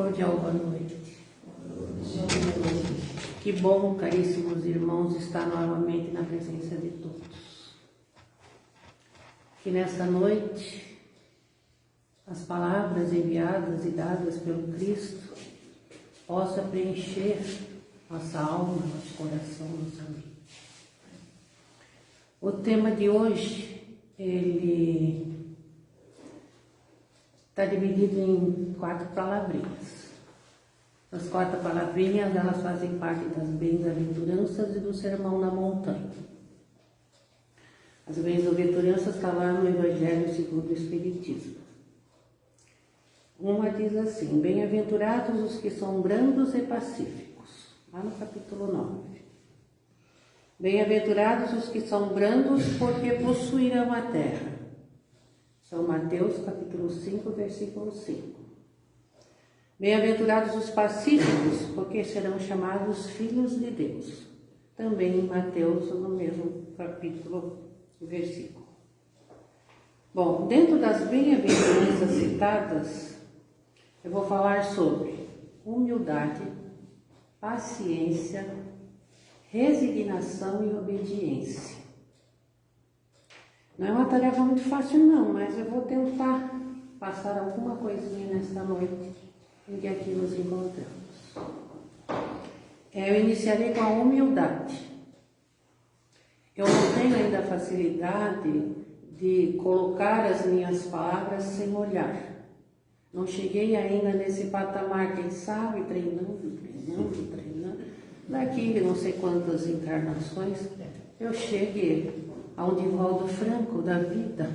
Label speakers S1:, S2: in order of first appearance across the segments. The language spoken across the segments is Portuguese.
S1: cordial boa noite. Que bom, caríssimos irmãos, estar novamente na presença de todos. Que nesta noite as palavras enviadas e dadas pelo Cristo possa preencher nossa alma, nosso coração, nossa mente. O tema de hoje, ele está dividido em 4 palavrinhas. As 4 palavrinhas, elas fazem parte das bem-aventuranças e do Sermão da Montanha. As bem-aventuranças estão lá no Evangelho segundo o Espiritismo. Uma diz assim: bem-aventurados os que são brandos e pacíficos, lá no capítulo 9. Bem-aventurados os que são brandos, porque possuirão a terra. São Mateus, capítulo 5, versículo 5. Bem-aventurados os pacíficos, porque serão chamados filhos de Deus. Também em Mateus, no mesmo capítulo e versículo. Bom, dentro das bem-aventuranças citadas, eu vou falar sobre humildade, paciência, resignação e obediência. Não é uma tarefa muito fácil não, mas eu vou tentar passar alguma coisinha nesta noite em que aqui nos encontramos. Eu iniciarei com a humildade. Eu não tenho ainda a facilidade de colocar as minhas palavras sem olhar. Não cheguei ainda nesse patamar, quem sabe, treinando. Daqui não sei quantas encarnações eu cheguei a um Divaldo Franco da vida.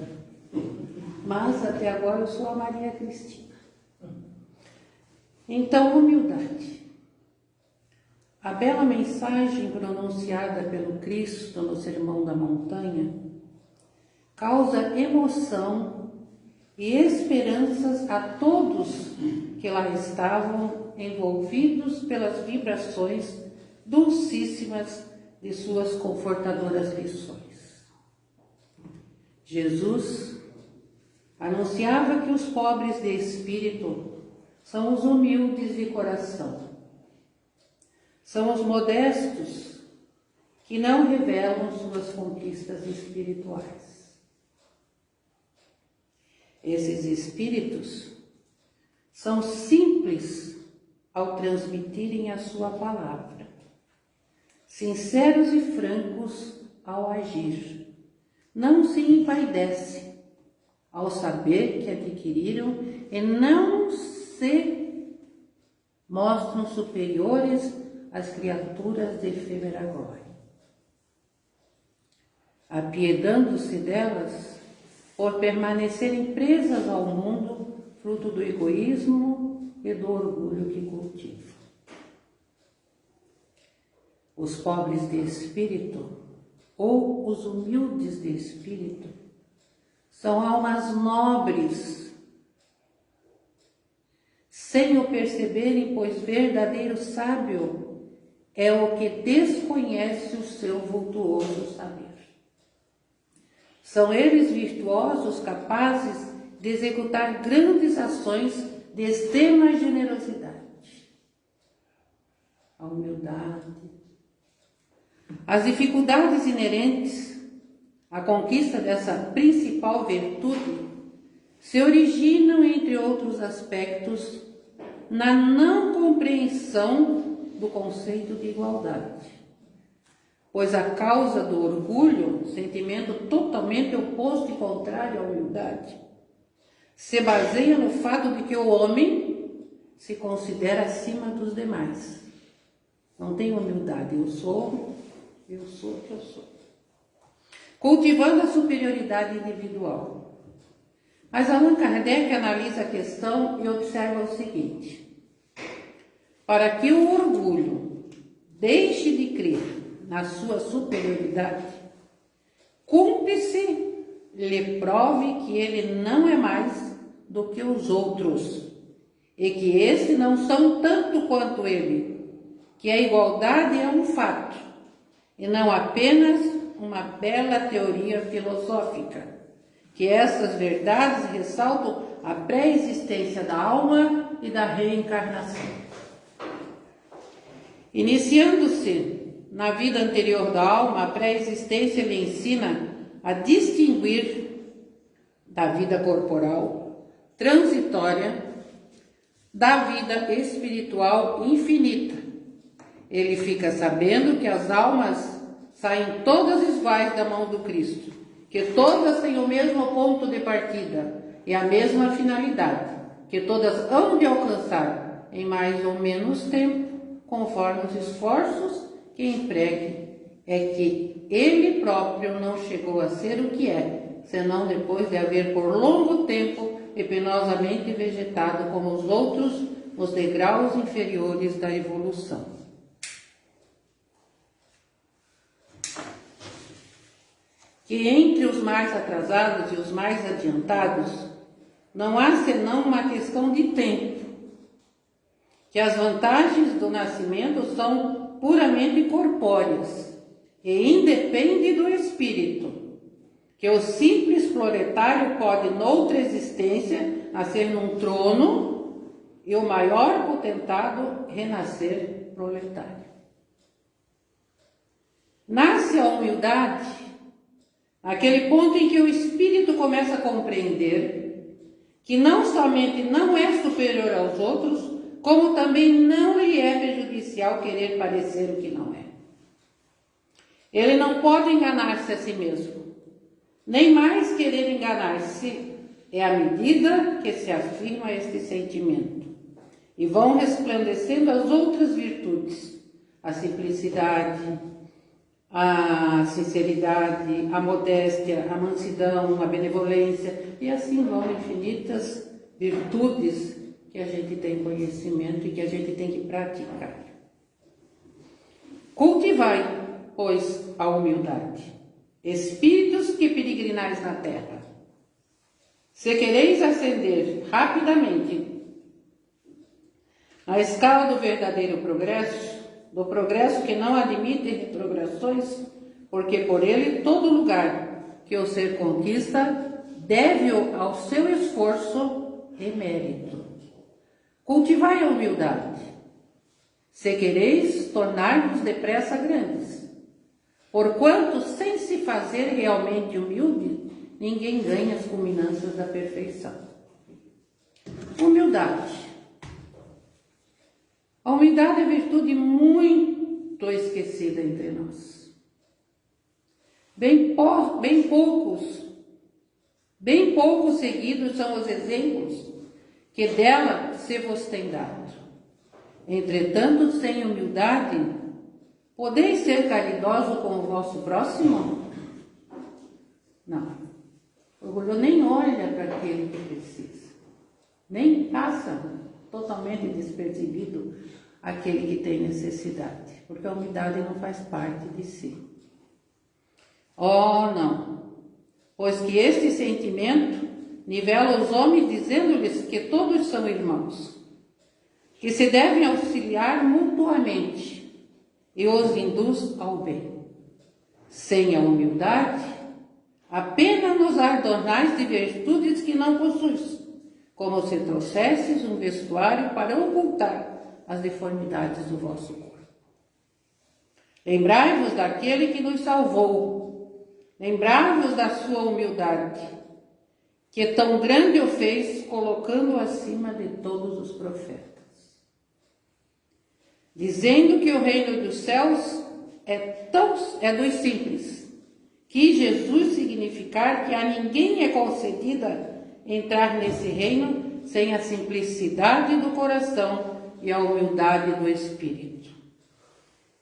S1: Mas até agora eu sou a Maria Cristina. Então, humildade. A bela mensagem pronunciada pelo Cristo no Sermão da Montanha causa emoção e esperanças a todos que lá estavam envolvidos pelas vibrações dulcíssimas de suas confortadoras lições. Jesus anunciava que os pobres de espírito são os humildes de coração. São os modestos que não revelam suas conquistas espirituais. Esses espíritos são simples ao transmitirem a sua palavra, sinceros e francos ao agir. Não se empaidece ao saber que adquiriram e não se mostram superiores às criaturas de efêmera glória, apiedando-se delas por permanecerem presas ao mundo, fruto do egoísmo e do orgulho que cultivam. Os pobres de espírito, ou os humildes de espírito, são almas nobres, sem o perceberem, pois verdadeiro sábio é o que desconhece o seu vultuoso saber. São eles virtuosos, capazes de executar grandes ações de extrema generosidade. A humildade. As dificuldades inerentes à conquista dessa principal virtude se originam, entre outros aspectos, na não compreensão do conceito de igualdade, pois a causa do orgulho, sentimento totalmente oposto e contrário à humildade, se baseia no fato de que o homem se considera acima dos demais. Não tem humildade, eu sou o que eu sou. Cultivando a superioridade individual. Mas Allan Kardec analisa a questão e observa o seguinte: para que o orgulho deixe de crer na sua superioridade, cúmplice lhe prove que ele não é mais do que os outros e que estes não são tanto quanto ele, que a igualdade é um fato e não apenas uma bela teoria filosófica, que essas verdades ressaltam a pré-existência da alma e da reencarnação. Iniciando-se na vida anterior da alma, a pré-existência lhe ensina a distinguir da vida corporal transitória da vida espiritual infinita. Ele fica sabendo que as almas saem todas iguais da mão do Cristo, que todas têm o mesmo ponto de partida e a mesma finalidade, que todas hão de alcançar em mais ou menos tempo, conforme os esforços que empregue. É que ele próprio não chegou a ser o que é, senão depois de haver por longo tempo e penosamente vegetado como os outros nos degraus inferiores da evolução. Que entre os mais atrasados e os mais adiantados não há senão uma questão de tempo, que as vantagens do nascimento são puramente corpóreas e independem do espírito, que o simples proletário pode, noutra existência, nascer num trono e o maior potentado renascer proletário. Nasce a humildade naquele ponto em que o espírito começa a compreender que não somente não é superior aos outros, como também não lhe é prejudicial querer parecer o que não é. Ele não pode enganar-se a si mesmo, nem mais querer enganar-se. É à medida que se afirma este sentimento e vão resplandecendo as outras virtudes, a simplicidade, a sinceridade, a modéstia, a mansidão, a benevolência, e assim vão infinitas virtudes que a gente tem conhecimento e que a gente tem que praticar. Cultivai, pois, a humildade, espíritos que peregrinais na terra. Se quereis ascender rapidamente na escala do verdadeiro progresso, do progresso que não admite retrogressões, porque por ele todo lugar que o ser conquista deve-o ao seu esforço e mérito. Cultivai a humildade, se quereis tornar-vos depressa grandes, porquanto sem se fazer realmente humilde, ninguém ganha as culminâncias da perfeição. Humildade. A humildade é virtude muito esquecida entre nós. Bem poucos seguidos são os exemplos que dela se vos tem dado. Entretanto, sem humildade, podeis ser caridoso com o vosso próximo? Não. O orgulho nem olha para aquele que precisa, nem passa totalmente despercebido aquele que tem necessidade, porque a humildade não faz parte de si. Oh, não! Pois que este sentimento nivela os homens dizendo-lhes que todos são irmãos, que se devem auxiliar mutuamente e os induz ao bem. Sem a humildade, apenas nos adornais de virtudes que não possuis, como se trouxesses um vestuário para ocultar as deformidades do vosso corpo. Lembrai-vos daquele que nos salvou, lembrai-vos da sua humildade, que tão grande o fez, colocando-o acima de todos os profetas, dizendo que o reino dos céus é dos simples, que Jesus significar que a ninguém é concedida entrar nesse reino sem a simplicidade do coração e a humildade do espírito.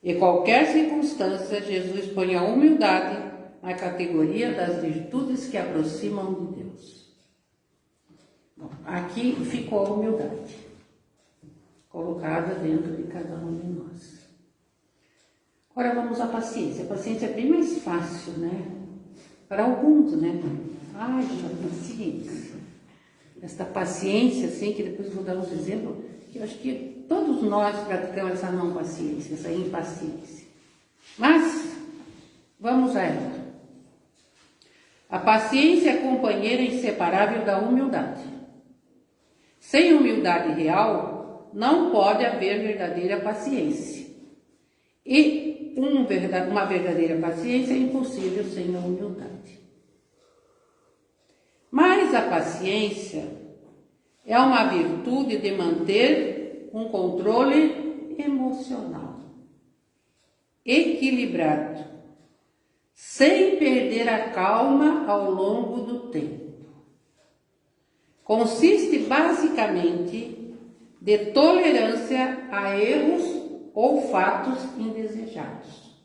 S1: Em qualquer circunstância, Jesus põe a humildade na categoria das virtudes que aproximam de Deus. Bom, aqui ficou a humildade, colocada dentro de cada um de nós. Agora vamos à paciência. A paciência é bem mais fácil, né? Para alguns, né? Ai, paciência. Esta paciência, assim, que depois eu vou dar uns exemplos, que eu acho que todos nós praticamos essa não paciência, essa impaciência. Mas, vamos a ela. A paciência é companheira inseparável da humildade. Sem humildade real, não pode haver verdadeira paciência. E uma verdadeira paciência é impossível sem a humildade. Mas a paciência é uma virtude de manter um controle emocional equilibrado, sem perder a calma ao longo do tempo. Consiste basicamente de tolerância a erros ou fatos indesejados.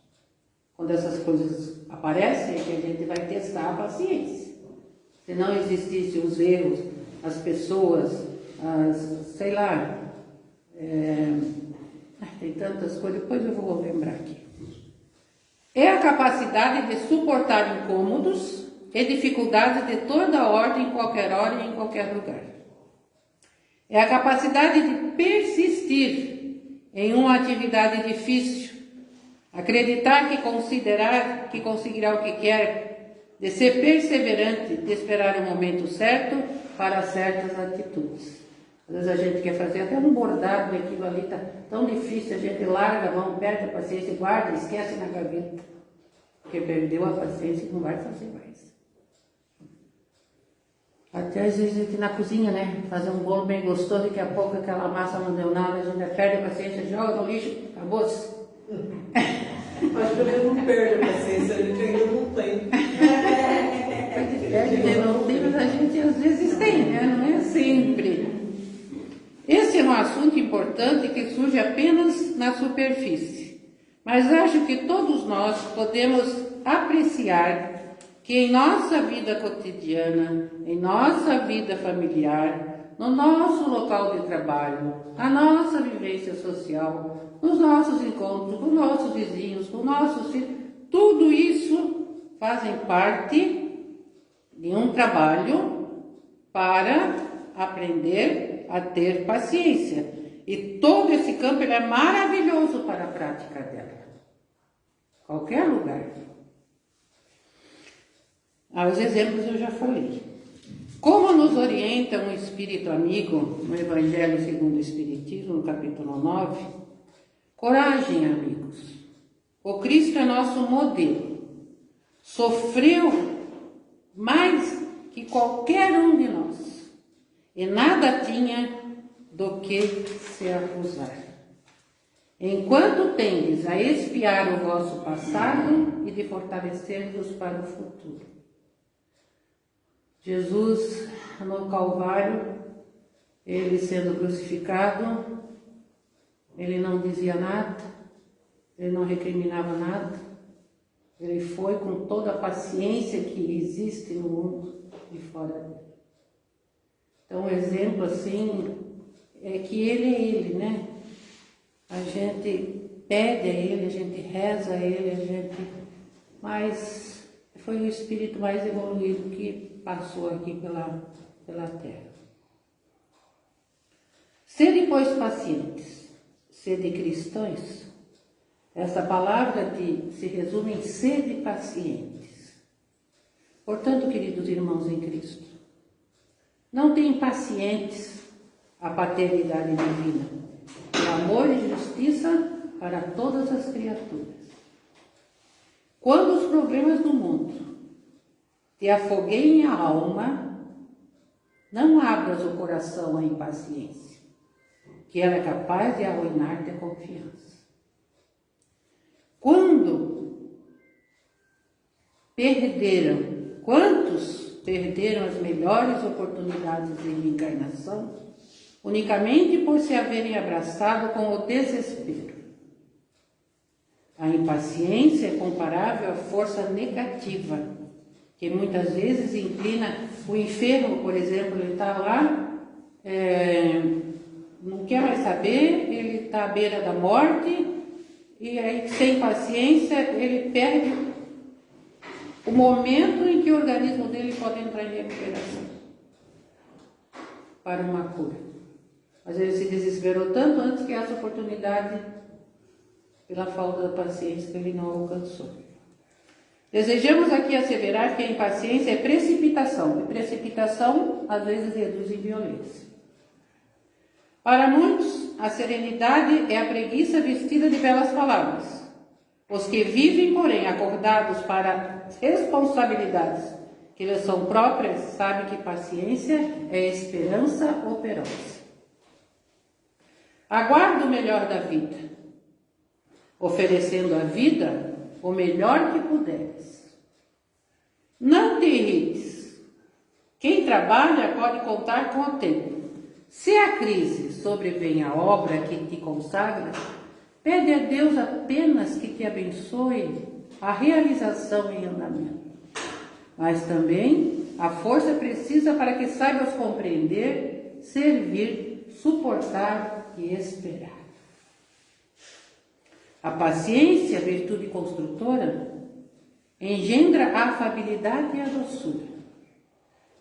S1: Quando essas coisas aparecem, é que a gente vai testar a paciência. Se não existissem os erros, as pessoas, sei lá, tem tantas coisas, depois eu vou lembrar aqui. É a capacidade de suportar incômodos e dificuldades de toda ordem, em qualquer hora e em qualquer lugar. É a capacidade de persistir em uma atividade difícil, acreditar que conseguirá o que quer, de ser perseverante, de esperar o momento certo para certas atitudes. Às vezes a gente quer fazer até um bordado e aquilo ali está tão difícil, a gente larga a mão, perde a paciência, guarda, esquece na gaveta. Porque perdeu a paciência e não vai fazer mais. Até às vezes a gente na cozinha, né? Fazer um bolo bem gostoso, daqui a pouco aquela massa não deu nada, a gente perde a paciência, joga no lixo, acabou-se.
S2: Acho que a gente não perde a paciência, a gente ainda não tem.
S1: Mas a gente às vezes tem, né? Não é sempre. Esse é um assunto importante que surge apenas na superfície. Mas acho que todos nós podemos apreciar que em nossa vida cotidiana, em nossa vida familiar, no nosso local de trabalho, na nossa vivência social, nos nossos encontros com nossos vizinhos, com nossos filhos, tudo isso fazem parte de um trabalho para aprender a ter paciência. E todo esse campo ele é maravilhoso para a prática dela. Qualquer lugar. Os exemplos eu já falei. Como nos orienta um espírito amigo no Evangelho segundo o Espiritismo, no capítulo 9, coragem, amigos. O Cristo é nosso modelo. Sofreu mais que qualquer um de nós. E nada tinha do que se acusar. Enquanto tendes a expiar o vosso passado e de fortalecer-vos para o futuro. Jesus, no Calvário, ele sendo crucificado, ele não dizia nada, ele não recriminava nada, ele foi com toda a paciência que existe no mundo de fora dele. Então, um exemplo assim é que ele é ele, né? A gente pede a ele, a gente reza a ele, mas foi o espírito mais evoluído que passou aqui pela terra. Sede, pois, pacientes, sede cristãos. Essa palavra se resume em sede pacientes. Portanto, queridos irmãos em Cristo, não tenham pacientes a paternidade divina, de amor e justiça para todas as criaturas. Quando os problemas do mundo te afogueiem a alma, não abras o coração à impaciência, que ela é capaz de arruinar-te a confiança. Quantos perderam as melhores oportunidades de reencarnação, unicamente por se haverem abraçado com o desespero? A impaciência é comparável à força negativa, que muitas vezes inclina o enfermo, por exemplo, ele está lá, não quer mais saber, ele está à beira da morte, e aí, sem paciência, ele perde o momento em que o organismo dele pode entrar em recuperação para uma cura. Mas ele se desesperou tanto antes que essa oportunidade, pela falta da paciência, que ele não alcançou. Desejamos aqui asseverar que a impaciência é precipitação, e precipitação às vezes reduz em violência. Para muitos, a serenidade é a preguiça vestida de belas palavras. Os que vivem, porém, acordados para responsabilidades que lhes são próprias, sabem que paciência é esperança operosa. Aguarda o melhor da vida, oferecendo à vida o melhor que puderes. Não te irrites. Quem trabalha pode contar com o tempo. Se a crise sobrevém à obra que te consagra, pede a Deus apenas que te abençoe a realização em andamento. Mas também a força precisa para que saibas compreender, servir, suportar e esperar. A paciência, virtude construtora, engendra a afabilidade e a doçura,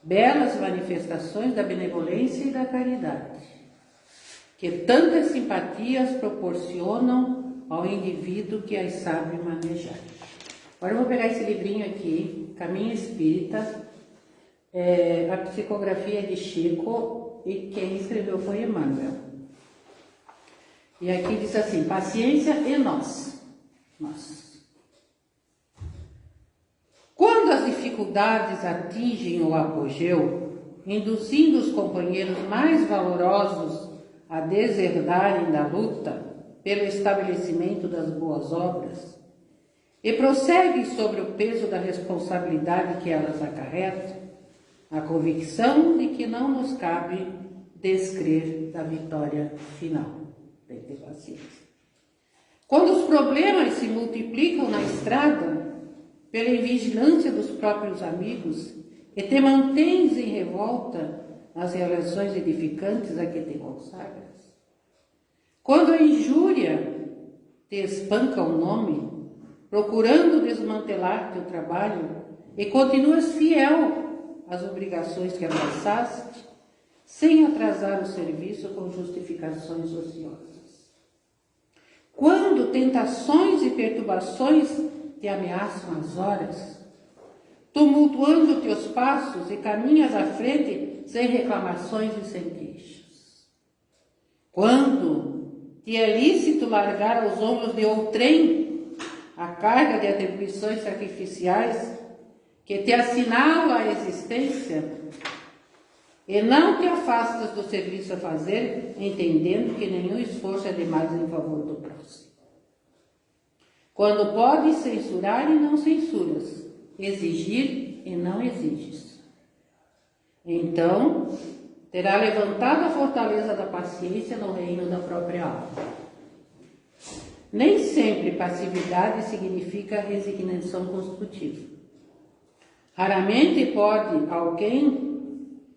S1: belas manifestações da benevolência e da caridade, que tantas simpatias proporcionam ao indivíduo que as sabe manejar. Agora eu vou pegar esse livrinho aqui, Caminho Espírita, a psicografia de Chico, e quem escreveu foi Emmanuel. E aqui diz assim: paciência e nós. Quando as dificuldades atingem o apogeu, induzindo os companheiros mais valorosos a deserdarem da luta pelo estabelecimento das boas obras, e prosseguem sobre o peso da responsabilidade que elas acarretam, a convicção de que não nos cabe descrer da vitória final. Tem que ter paciência. Quando os problemas se multiplicam na estrada, pela invigilância dos próprios amigos, e te mantens em revolta nas relações edificantes a que te consagras, quando a injúria te espanca o nome, procurando desmantelar teu trabalho, e continuas fiel às obrigações que abraçaste, sem atrasar o serviço com justificações ociosas. Quando tentações e perturbações te ameaçam as horas, tumultuando teus passos e caminhas à frente sem reclamações e sem queixas. Quando te é lícito largar aos ombros de outrem a carga de atribuições sacrificiais que te assinala a existência, e não te afastas do serviço a fazer, entendendo que nenhum esforço é demais em favor do próximo. Quando podes censurar e não censuras, exigir e não exiges, então terá levantado a fortaleza da paciência no reino da própria alma. Nem sempre passividade significa resignação construtiva. Raramente pode alguém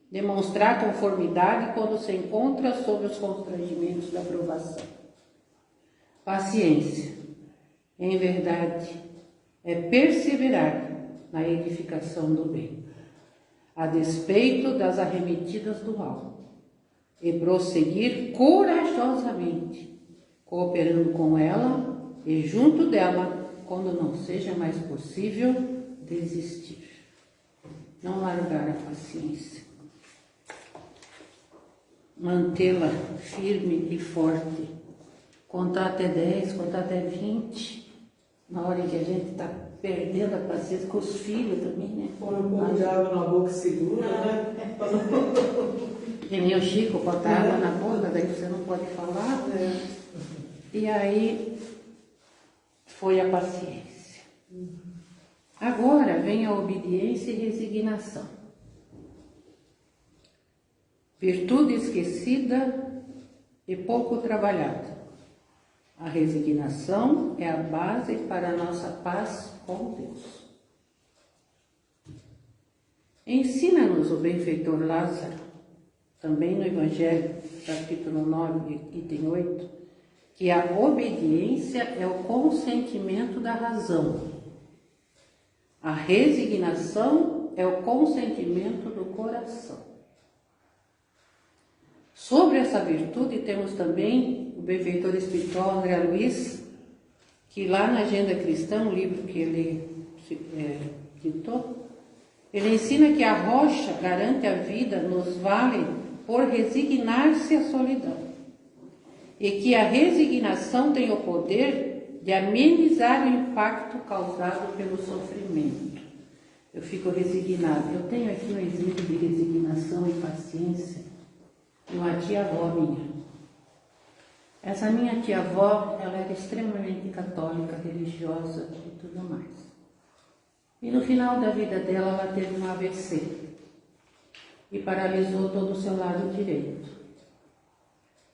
S1: demonstrar conformidade quando se encontra sob os constrangimentos da provação. Paciência, em verdade, é perseverar na edificação do bem, a despeito das arremetidas do mal, e prosseguir corajosamente, cooperando com ela e junto dela, quando não seja mais possível desistir. Não largar a paciência. Mantê-la firme e forte. Contar até 10, contar até 20. Na hora em que a gente está perdendo a paciência com os filhos também, né?
S2: Põe um pouco de água na boca e segura, né?
S1: E nem o Chico botar água na boca, daí você não pode falar. E aí foi a paciência. Agora vem a obediência e resignação. Virtude esquecida e pouco trabalhada. A resignação é a base para a nossa paz com Deus. Ensina-nos o benfeitor Lázaro, também no Evangelho, capítulo 9, item 8, que a obediência é o consentimento da razão. A resignação é o consentimento do coração. Sobre essa virtude temos também o benfeitor espiritual André Luiz, que lá na Agenda Cristã, um livro que ele ditou, ele ensina que a rocha garante a vida nos vale por resignar-se à solidão. e que a resignação tem o poder de amenizar o impacto causado pelo sofrimento. Eu fico resignada. Eu tenho aqui um exemplo de resignação e paciência de uma tia-avó minha. Essa minha tia-avó, ela era extremamente católica, religiosa e tudo mais. E no final da vida dela, ela teve um AVC e paralisou todo o seu lado direito.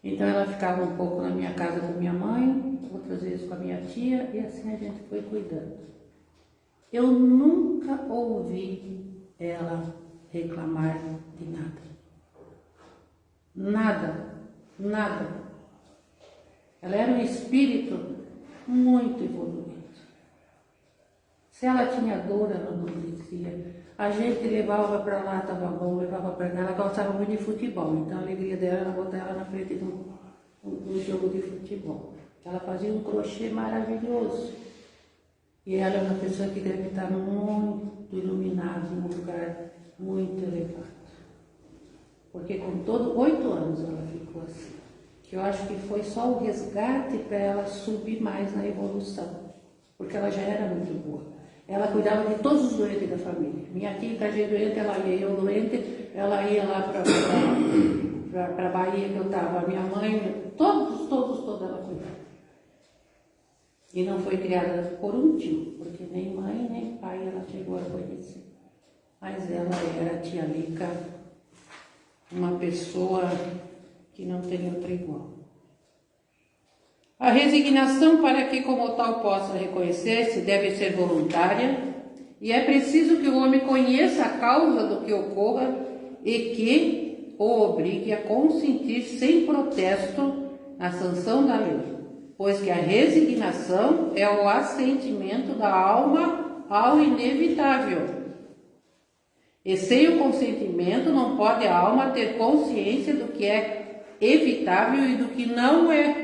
S1: Então ela ficava um pouco na minha casa com minha mãe, outras vezes com a minha tia, e assim a gente foi cuidando. Eu nunca ouvi ela reclamar de nada. Nada, nada. Ela era um espírito muito evoluído. Se ela tinha dor, ela não dizia. A gente levava para lá, estava bom, levava para cá. Ela gostava muito de futebol, então a alegria dela era botar ela na frente de um jogo de futebol. Ela fazia um crochê maravilhoso. E ela é uma pessoa que deve estar muito iluminada, em um lugar muito elevado. Porque com todo 8 anos ela ficou assim. Que eu acho que foi só o resgate para ela subir mais na evolução. Porque ela já era muito boa. Ela cuidava de todos os doentes da família. Minha tia estava doente, ela ia. Eu doente, ela ia lá para a Bahia que eu estava. Minha mãe, todos ela cuidava. E não foi criada por um tio, porque nem mãe nem pai ela chegou a conhecer. Mas ela era, a tia Lica, uma pessoa que não tem outra igual. A resignação, para que como tal possa reconhecer-se, deve ser voluntária, e é preciso que o homem conheça a causa do que ocorra e que o obrigue a consentir sem protesto na sanção da lei, pois que a resignação é o assentimento da alma ao inevitável. E sem o consentimento não pode a alma ter consciência do que é evitável e do que não é.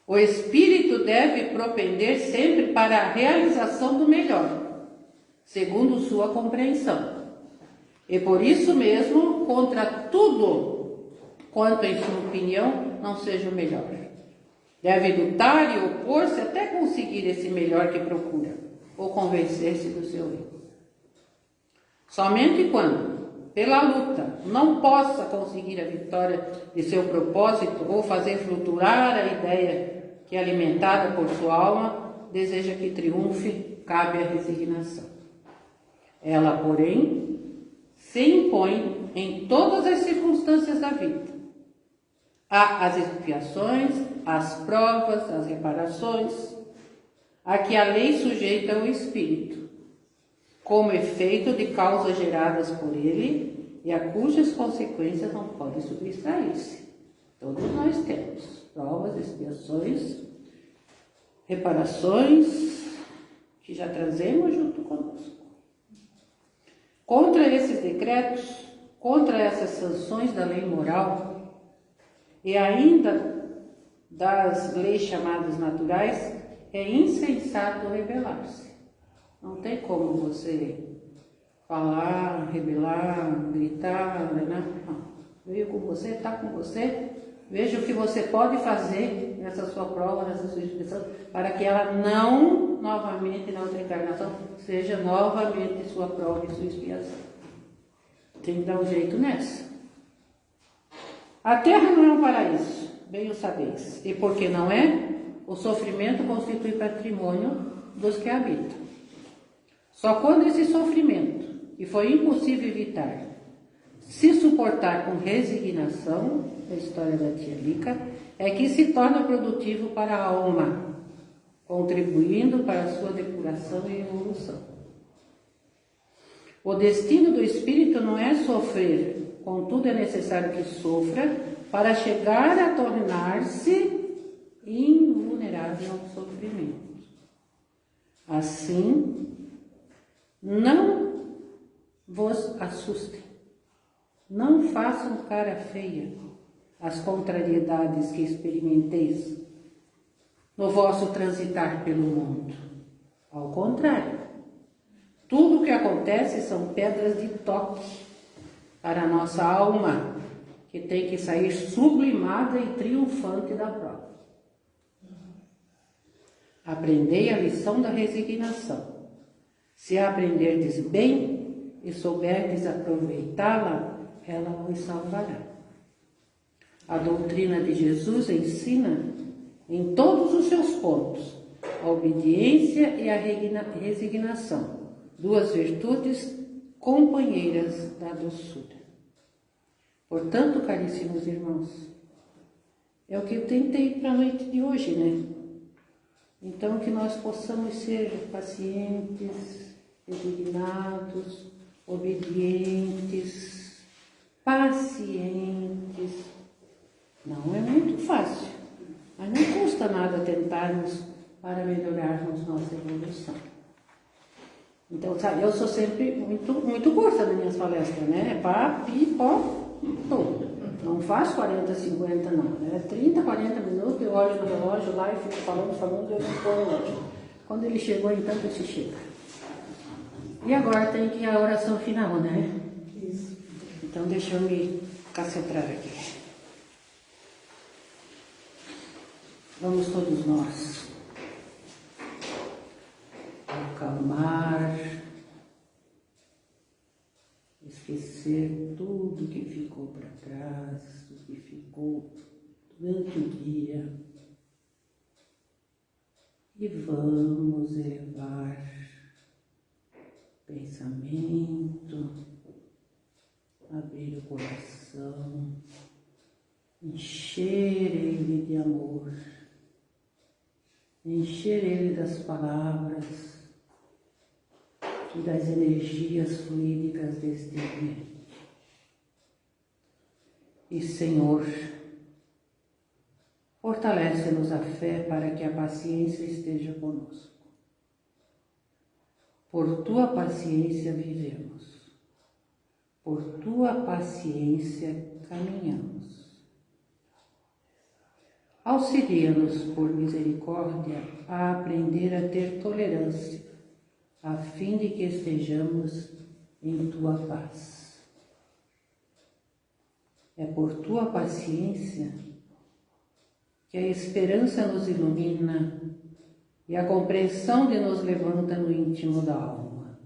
S1: O espírito deve propender sempre para a realização do melhor, segundo sua compreensão. E por isso mesmo, contra tudo quanto em sua opinião não seja o melhor. Deve lutar e opor-se até conseguir esse melhor que procura, ou convencer-se do seu erro. Somente quando, pela luta, não possa conseguir a vitória de seu propósito ou fazer flutuar a ideia que, alimentada por sua alma, deseja que triunfe, cabe a resignação. Ela, porém, se impõe em todas as circunstâncias da vida. Há as expiações, as provas, as reparações, a que a lei sujeita o espírito, como efeito de causas geradas por ele e a cujas consequências não podem subtrair-se. Todos nós temos provas, expiações, reparações que já trazemos junto conosco. Contra esses decretos, contra essas sanções da lei moral e ainda das leis chamadas naturais, é insensato rebelar-se. Não tem como você falar, rebelar, gritar, não. Veio com você, está com você. Veja o que você pode fazer nessa sua prova, nessa sua expressão, para que ela não, novamente, na outra encarnação, seja novamente sua prova e sua expiação. Tem que dar um jeito nessa. A Terra não é um paraíso, bem o sabeis. E porque não é, o sofrimento constitui patrimônio dos que habitam. Só quando esse sofrimento, que foi impossível evitar, se suportar com resignação, a história da tia Lica, é que se torna produtivo para a alma, contribuindo para a sua depuração e evolução. O destino do espírito não é sofrer, contudo é necessário que sofra para chegar a tornar-se invulnerável ao sofrimento. Assim, não vos assustem, não façam cara feia as contrariedades que experimenteis no vosso transitar pelo mundo. Ao contrário, tudo o que acontece são pedras de toque para a nossa alma, que tem que sair sublimada e triunfante da prova. Aprendei a lição da resignação. Se a aprenderdes bem e souberdes aproveitá-la, ela vos salvará. A doutrina de Jesus ensina, em todos os seus pontos, a obediência e a resignação, duas virtudes companheiras da doçura. Portanto, caríssimos irmãos, é o que eu tentei para a noite de hoje, né? Então, que nós possamos ser pacientes, resignados, obedientes, pacientes. Não é muito fácil, mas não custa nada tentarmos para melhorarmos nossa evolução. Então, sabe, eu sou sempre muito curta nas minhas palestras, né? Pá, pi, pó, pum. Não faz 40, 50 não. É 30, 40 minutos, eu olho no relógio lá e fico falando, e eu não ponho hoje. Quando ele chegou, então, esse chega. E agora tem que ir a oração final, né?
S2: Isso.
S1: Então, deixa eu me concentrar aqui. Vamos todos nós acalmar, esquecer tudo que ficou para trás, tudo que ficou durante o dia. E vamos elevar pensamento, abrir o coração, encher ele de amor, encher ele das palavras e das energias fluídicas deste ambiente. E, Senhor, fortalece-nos a fé para que a paciência esteja conosco. Por tua paciência vivemos, por tua paciência caminhamos. Auxilia-nos, por misericórdia, a aprender a ter tolerância, a fim de que estejamos em tua paz. É por tua paciência que a esperança nos ilumina e a compreensão de nos levanta no íntimo da alma.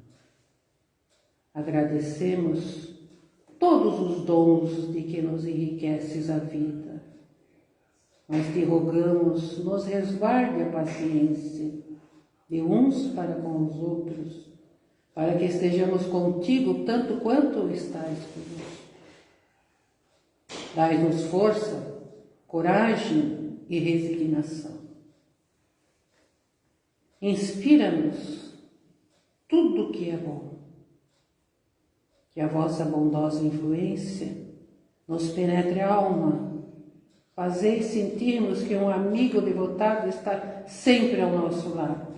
S1: Agradecemos todos os dons de que nos enriqueces a vida, mas te rogamos, nos resguarde a paciência de uns para com os outros, para que estejamos contigo tanto quanto estás conosco. Dai-nos força, coragem e resignação. Inspira-nos tudo o que é bom. Que a vossa bondosa influência nos penetre a alma, fazei sentirmos que um amigo devotado está sempre ao nosso lado,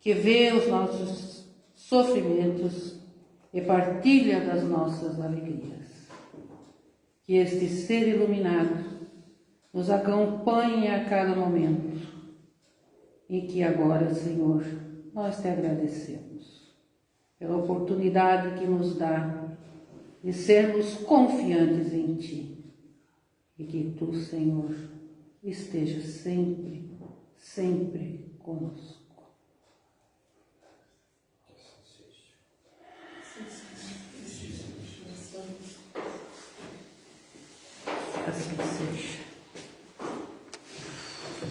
S1: que vê os nossos sofrimentos e partilha das nossas alegrias. Que este ser iluminado nos acompanhe a cada momento e que agora, Senhor, nós te agradecemos pela oportunidade que nos dá de sermos confiantes em Ti. E que Tu, Senhor, estejas sempre, sempre conosco. Assim seja.